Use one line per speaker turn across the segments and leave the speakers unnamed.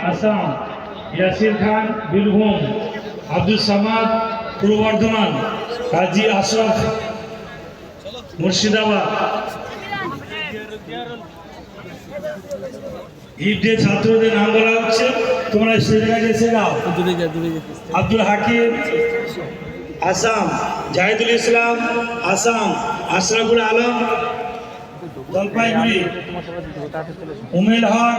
আসাম, ইয়াসির খান বীরভূম, আব্দুল সামাদ পূর্ব বর্ধমান, কাজী আশরাফ মুর্শিদাবাদ। ঈদে ছাত্রদের নাম বলা হচ্ছে, তোমরা সেখানে এসে যাও। আব্দুল হাকিম আসাম, জাহিদুল ইসলাম আসাম, আশরাফুল আলম জলপাইগুড়ি, উমের হক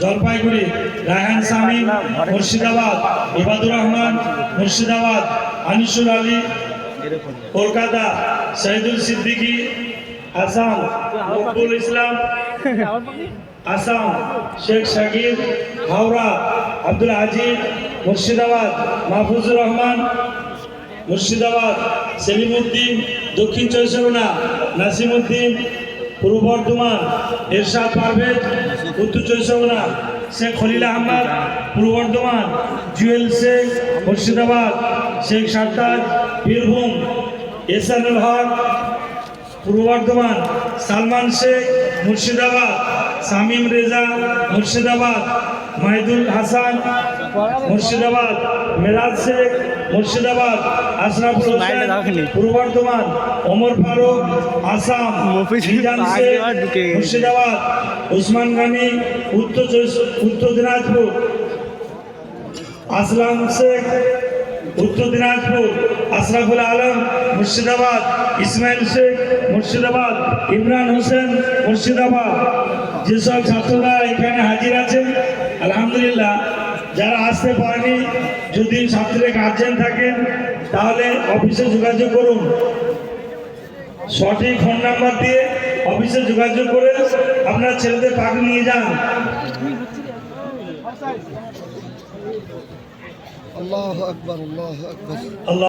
জলপাইগুড়ি, রায়হান শামীম মুর্শিদাবাদ, ইবাদুর রহমান মুর্শিদাবাদ, আনিসুর আলী কলকাতা, শহীদুল সিদ্দিকী আসাম, মকবুল ইসলাম আসাম, শেখ শাকির হাওড়া, আব্দুল আজিজ মুর্শিদাবাদ, মাহফুজুর রহমান মুর্শিদাবাদ, সেলিমউদ্দিন দক্ষিণ চব্বিশ পরগনা, নাসিমউদ্দিন পূর্ব বর্ধমান, এরশাদ পারভেজ উত্তর চব্বিশ পরগনা, শেখ খলিল আহমদ পূর্ব বর্ধমান, জুয়েল শেখ মুর্শিদাবাদ, শেখ সাদ্দাত বীরভূম, এহসানুল হক পূর্ব বর্ধমান, সালমান শেখ মুর্শিদাবাদ, শামীম রেজা মুর্শিদাবাদ, মাহিদুল হাসান মুর্শিদাবাদ, মেরাজ শেখ মুর্শিদাবাদ, আশরাফুল হোসেন পূর্ব বর্ধমান, ওমর ফারুক আসাম, মিজান শেখ মুর্শিদাবাদ, উসমান গনি উত্তর দিনাজপুর, আসলাম শেখ উত্তর দিনাজপুর, আশরাফুল আলম মুর্শিদাবাদ, ইসমাইল শেখ মুর্শিদাবাদ, ইমরান হোসেন মুর্শিদাবাদ। যেসব ছাত্ররা এখানে হাজির আছেন আলহামদুলিল্লাহ, যারা আসতে পারেনি, যদি ছাত্রের গার্জেন থাকেন তাহলে অফিসে যোগাযোগ করুন, সঠিক ফোন নাম্বার দিয়ে অফিসে যোগাযোগ করে আপনার ছেলেদের পাখি নিয়ে যান।
আল্লাহু আকবার, আল্লাহু আকবার।
আল্লাহ